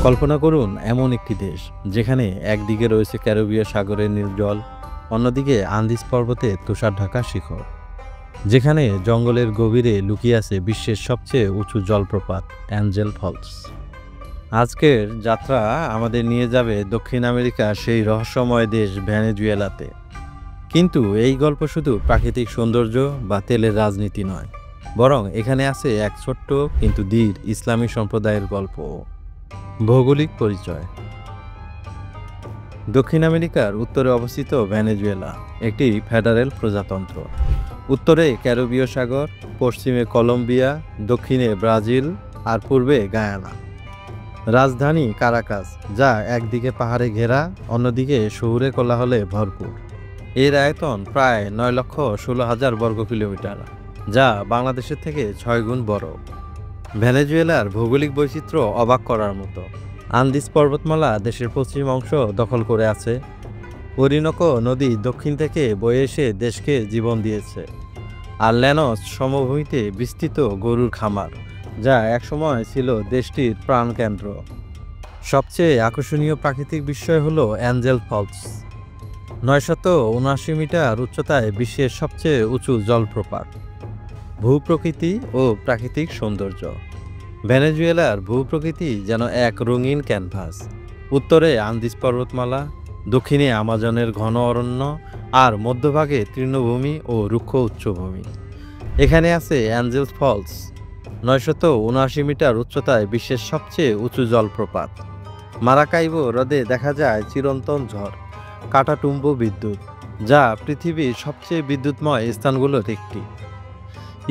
কল্পনা করুন এমন একটি দেশ যেখানে একদিকে রয়েছে ক্যারিবীয় সাগরের নীল জল, অন্যদিকে আন্দিজ পর্বতে তুষার ঢাকা শিখর, যেখানে জঙ্গলের গভীরে লুকিয়ে আছে বিশ্বের সবচেয়ে উঁচু জলপ্রপাত অ্যাঞ্জেল ফলস। আজকের যাত্রা আমাদের নিয়ে যাবে দক্ষিণ আমেরিকার সেই রহস্যময় দেশ ভেনেজুয়েলাতে। কিন্তু এই গল্প শুধু প্রাকৃতিক সৌন্দর্য বা তেলের রাজনীতি নয়, বরং এখানে আছে এক ছোট্ট কিন্তু দৃঢ় ইসলামী সম্প্রদায়ের গল্প। ভৌগোলিক পরিচয়। দক্ষিণ আমেরিকার উত্তরে অবস্থিত ভেনেজুয়েলা একটি ফেডারেল প্রজাতন্ত্র। উত্তরে ক্যারিবীয় সাগর, পশ্চিমে কলম্বিয়া, দক্ষিণে ব্রাজিল আর পূর্বে গায়ানা। রাজধানী কারাকাস, যা একদিকে পাহাড়ে ঘেরা, অন্যদিকে শহুরে কোলাহলে ভরপুর। এর আয়তন প্রায় 9,16,000 বর্গ কিলোমিটার, যা বাংলাদেশের থেকে 6 গুণ বড়। ভেনেজুয়েলার ভৌগোলিক বৈচিত্র্য অবাক করার মতো। আন্দিজ পর্বতমালা দেশের পশ্চিম অংশ দখল করে আছে। ওরিনোকো নদী দক্ষিণ থেকে বয়ে এসে দেশকে জীবন দিয়েছে। আর ল্যানস সমভূমিতে বিস্তৃত গরুর খামার, যা একসময় ছিল দেশটির প্রাণকেন্দ্র। সবচেয়ে আকর্ষণীয় প্রাকৃতিক বিস্ময় হল অ্যাঞ্জেল ফলস, 979 মিটার উচ্চতায় বিশ্বের সবচেয়ে উঁচু জলপ্রপাত। ভূপ্রকৃতি ও প্রাকৃতিক সৌন্দর্য। ভেনেজুয়েলার ভূপ্রকৃতি যেন এক রঙিন ক্যানভাস। উত্তরে আন্দিজ পর্বতমালা, দক্ষিণে আমাজনের ঘন অরণ্য, আর মধ্যভাগে তৃণভূমি ও রুক্ষ উচ্চভূমি। এখানে আছে অ্যাঞ্জেল ফলস, 979 মিটার উচ্চতায় বিশ্বের সবচেয়ে উঁচু জলপ্রপাত। মারাকাইবো হ্রদে দেখা যায় চিরন্তন ঝড়, কাটাটুম্ব বিদ্যুৎ, যা পৃথিবীর সবচেয়ে বিদ্যুৎময় স্থানগুলোর একটি।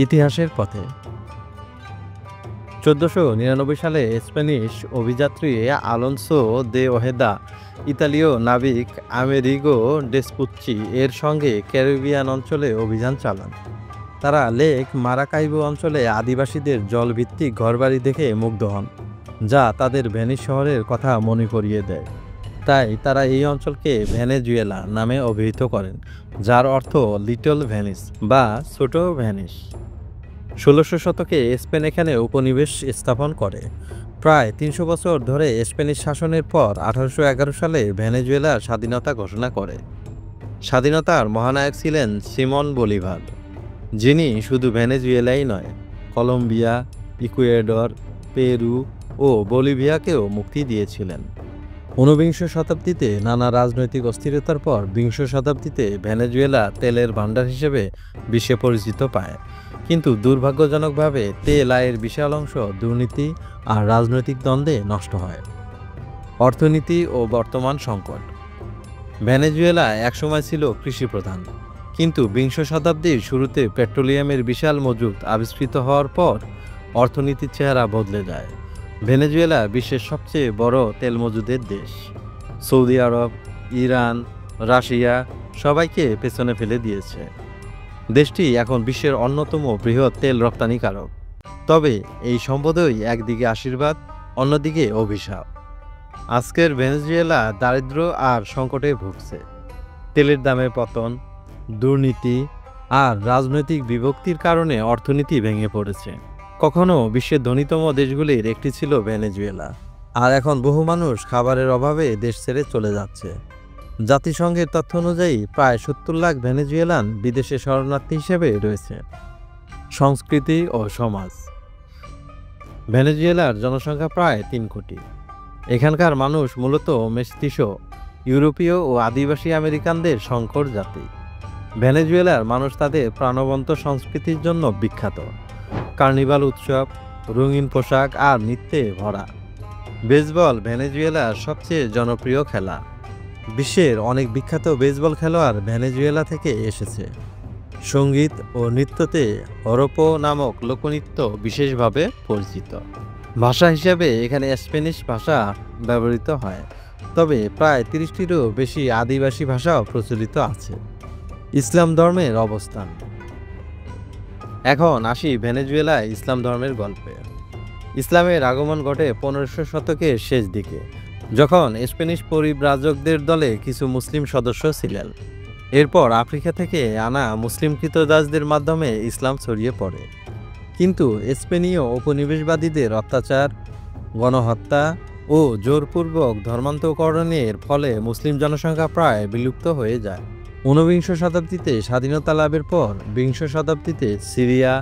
ইতিহাসের পথে। 1499 সালে স্প্যানিশ অভিযাত্রী আলোনসো দে ওহেদা ইতালীয় নাবিক আমেরিগো ডেসপুচ্চি এর সঙ্গে ক্যারিবিয়ান অঞ্চলে অভিযান চালান। তারা লেক মারাকাইবো অঞ্চলে আদিবাসীদের জলভিত্তিক ঘরবাড়ি দেখে মুগ্ধ হন, যা তাদের ভেনিস শহরের কথা মনে করিয়ে দেয়। তাই তারা এই অঞ্চলকে ভেনেজুয়েলা নামে অভিহিত করেন, যার অর্থ লিটল ভেনিস বা ছোট ভেনিস। 1600 শতকে স্পেন এখানে উপনিবেশ স্থাপন করে। প্রায় 300 বছর ধরে স্প্যানিশ শাসনের পর 1811 সালে ভেনেজুয়েলা স্বাধীনতা ঘোষণা করে। স্বাধীনতার মহানায়ক ছিলেন সিমন বলিভার, যিনি শুধু ভেনেজুয়েলাই নয়, কলম্বিয়া, ইকুয়েডর, পেরু ও বলিভিয়াকেও মুক্তি দিয়েছিলেন। 19 শতাব্দীতে নানা রাজনৈতিক অস্থিরতার পর 20 শতাব্দীতে ভেনেজুয়েলা তেলের ভাণ্ডার হিসেবে বিশ্বে পরিচিত পায়। কিন্তু দুর্ভাগ্যজনকভাবে তেল আয়ের বিশাল অংশ দুর্নীতি আর রাজনৈতিক দ্বন্দ্বে নষ্ট হয়। অর্থনীতি ও বর্তমান সংকট। ভেনেজুয়েলা একসময় ছিল কৃষিপ্রধান, কিন্তু 20 শতাব্দীর শুরুতে পেট্রোলিয়ামের বিশাল মজুদ আবিষ্কৃত হওয়ার পর অর্থনীতির চেহারা বদলে যায়। ভেনেজুয়েলা বিশ্বের সবচেয়ে বড় তেল মজুদের দেশ। সৌদি আরব, ইরান, রাশিয়া সবাইকে পেছনে ফেলে দিয়েছে। দেশটি এখন বিশ্বের অন্যতম বৃহৎ তেল রপ্তানিকারক। তবে এই সম্পদই একদিকে আশীর্বাদ, অন্যদিকে অভিশাপ। আজকের ভেনেজুয়েলা দারিদ্র্য আর সংকটে ভুগছে। তেলের দামে পতন, দুর্নীতি আর রাজনৈতিক বিভক্তির কারণে অর্থনীতি ভেঙে পড়েছে। কখনো বিশ্বের ধনীতম দেশগুলির একটি ছিল ভেনেজুয়েলা, আর এখন বহু মানুষ খাবারের অভাবে দেশ ছেড়ে চলে যাচ্ছে। জাতিসংঘের তথ্য অনুযায়ী প্রায় 70 লাখ ভেনেজুয়েলান বিদেশে শরণার্থী হিসেবে রয়েছে। সংস্কৃতি ও সমাজ। ভেনেজুয়েলার জনসংখ্যা প্রায় 3 কোটি। এখানকার মানুষ মূলত মেস্তিসো, ইউরোপীয় ও আদিবাসী আমেরিকানদের সংকর জাতি। ভেনেজুয়েলার মানুষ তাদের প্রাণবন্ত সংস্কৃতির জন্য বিখ্যাত। কার্নিভাল উৎসব, রঙিন পোশাক আর নৃত্যে ভরা। বেসবল ভেনেজুয়েলার সবচেয়ে জনপ্রিয় খেলা। বিশ্বের অনেক বিখ্যাত বেসবল খেলোয়াড় ভেনেজুয়েলা থেকে এসেছে। সঙ্গীত ও নৃত্যতে হরোপো নামক লোকনৃত্য বিশেষভাবে পরিচিত। ভাষা হিসাবে এখানে স্প্যানিশ ভাষা ব্যবহৃত হয়, তবে প্রায় 30টিরও বেশি আদিবাসী ভাষাও প্রচলিত আছে। ইসলাম ধর্মের অবস্থান। এখন আসি ভেনেজুয়েলায় ইসলাম ধর্মের গল্পে। ইসলামের আগমন ঘটে 1500 শতকের শেষ দিকে, যখন স্প্যানিশ পরিব্রাজকদের দলে কিছু মুসলিম সদস্য ছিলেন। এরপর আফ্রিকা থেকে আনা মুসলিম কৃতদাসদের মাধ্যমে ইসলাম ছড়িয়ে পড়ে। কিন্তু স্পেনীয় উপনিবেশবাদীদের অত্যাচার, গণহত্যা ও জোরপূর্বক ধর্মান্তকরণের ফলে মুসলিম জনসংখ্যা প্রায় বিলুপ্ত হয়ে যায়। ঊনবিংশ শতাব্দীতে স্বাধীনতা লাভের পর বিংশ শতাব্দীতে সিরিয়া,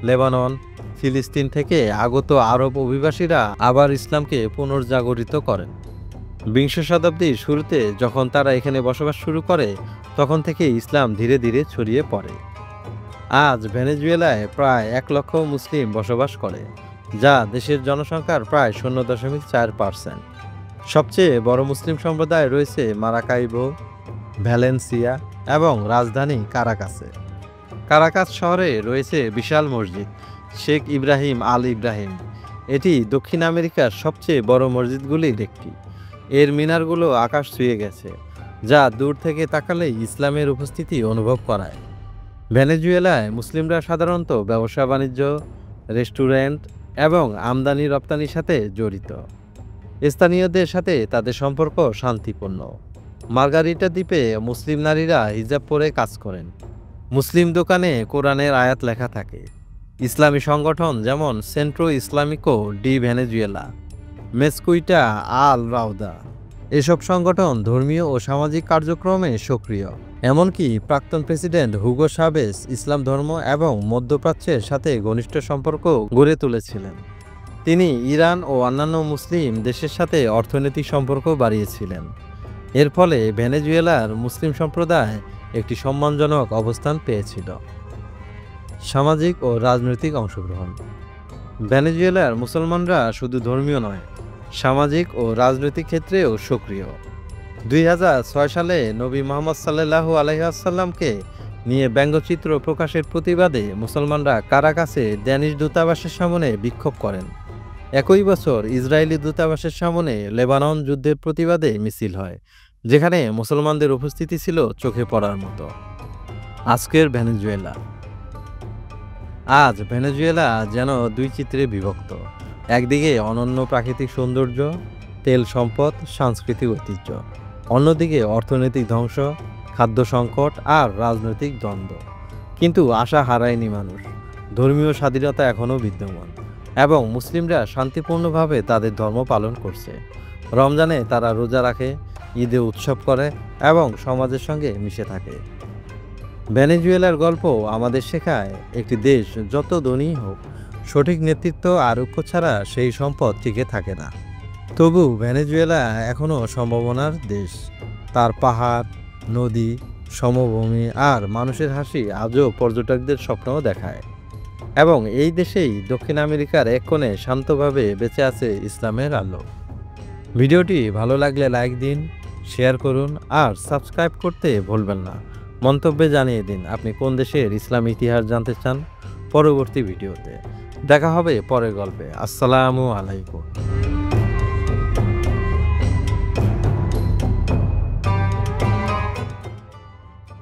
লেবানন, ফিলিস্তিন থেকে আগত আরব অভিবাসীরা আবার ইসলামকে পুনর্জাগরিত করেন। বিংশ শতাব্দীর শুরুতে যখন তারা এখানে বসবাস শুরু করে, তখন থেকে ইসলাম ধীরে ধীরে ছড়িয়ে পড়ে। আজ ভেনেজুয়েলায় প্রায় 1 লক্ষ মুসলিম বসবাস করে, যা দেশের জনসংখ্যার প্রায় 0.4%। সবচেয়ে বড় মুসলিম সম্প্রদায় রয়েছে মারাকাইবো, ভ্যালেন্সিয়া এবং রাজধানী কারাকাসে। কারাকাস শহরে রয়েছে বিশাল মসজিদ শেখ ইব্রাহিম আল ইব্রাহিম। এটি দক্ষিণ আমেরিকার সবচেয়ে বড় মসজিদগুলির একটি। এর মিনারগুলো আকাশ ছুঁয়ে গেছে, যা দূর থেকে তাকালেই ইসলামের উপস্থিতি অনুভব করায়। ভেনেজুয়েলায় মুসলিমরা সাধারণত ব্যবসা বাণিজ্য, রেস্টুরেন্ট এবং আমদানি রপ্তানির সাথে জড়িত। স্থানীয়দের সাথে তাদের সম্পর্ক শান্তিপূর্ণ। মার্গারিটা দ্বীপে মুসলিম নারীরা হিজাব পরে কাজ করেন। মুসলিম দোকানে কোরআনের আয়াত লেখা থাকে। ইসলামী সংগঠন যেমন সেন্ট্রো ইসলামিকো ডি ভেনেজুয়েলা, মেসকুইটা আল রাউদা, এসব সংগঠন ধর্মীয় ও সামাজিক কার্যক্রমে সক্রিয়। এমনকি প্রাক্তন প্রেসিডেন্ট হুগো চাভেজ ইসলাম ধর্ম এবং মধ্যপ্রাচ্যের সাথে ঘনিষ্ঠ সম্পর্ক গড়ে তুলেছিলেন। তিনি ইরান ও অন্যান্য মুসলিম দেশের সাথে অর্থনৈতিক সম্পর্ক বাড়িয়েছিলেন। এর ফলে ভেনেজুয়েলার মুসলিম সম্প্রদায় একটি সম্মানজনক অবস্থান পেয়েছিল। সামাজিক ও রাজনৈতিক অংশগ্রহণ। ভেনেজুয়েলার মুসলমানরা শুধু ধর্মীয় নয়, সামাজিক ও রাজনৈতিক ক্ষেত্রেও সক্রিয়। 2006 সালে নবী মুহাম্মদ সাল্লাল্লাহু আলাইহি ওয়াসাল্লামকে নিয়ে ব্যঙ্গচিত্র প্রকাশের প্রতিবাদে মুসলমানরা কারাকাসে ড্যানিশ দূতাবাসের সামনে বিক্ষোভ করেন। একই বছর ইসরায়েলি দূতাবাসের সামনে লেবানন যুদ্ধের প্রতিবাদে মিছিল হয়, যেখানে মুসলমানদের উপস্থিতি ছিল চোখে পড়ার মতো। আজকের ভেনেজুয়েলা। আজ ভেনেজুয়েলা যেন দুই চিত্রে বিভক্ত। একদিকে অনন্য প্রাকৃতিক সৌন্দর্য, তেল সম্পদ, সাংস্কৃতিক ঐতিহ্য; অন্যদিকে অর্থনৈতিক ধ্বংস, খাদ্য সংকট আর রাজনৈতিক দ্বন্দ্ব। কিন্তু আশা হারায়নি মানুষ। ধর্মীয় স্বাধীনতা এখনও বিদ্যমান এবং মুসলিমরা শান্তিপূর্ণভাবে তাদের ধর্ম পালন করছে। রমজানে তারা রোজা রাখে, ঈদে উৎসব করে এবং সমাজের সঙ্গে মিশে থাকে। ভেনেজুয়েলার গল্প আমাদের শেখায়, একটি দেশ যত ধনী হোক, সঠিক নেতৃত্ব আর ঐক্য ছাড়া সেই সম্পদ টিকে থাকে না। তবু ভেনেজুয়েলা এখনও সম্ভাবনার দেশ। তার পাহাড়, নদী, সমভূমি আর মানুষের হাসি আজও পর্যটকদের স্বপ্নও দেখায়। এবং এই দেশেই দক্ষিণ আমেরিকার এক কোণে শান্তভাবে বেঁচে আছে ইসলামের আলো। ভিডিওটি ভালো লাগলে লাইক দিন, শেয়ার করুন আর সাবস্ক্রাইব করতে ভুলবেন না। মন্তব্যে জানিয়ে দিন আপনি কোন দেশের ইসলাম ইতিহাস জানতে চান। পরবর্তী ভিডিওতে দেখা হবে পরের গল্পে। আসসালামু আলাইকুম।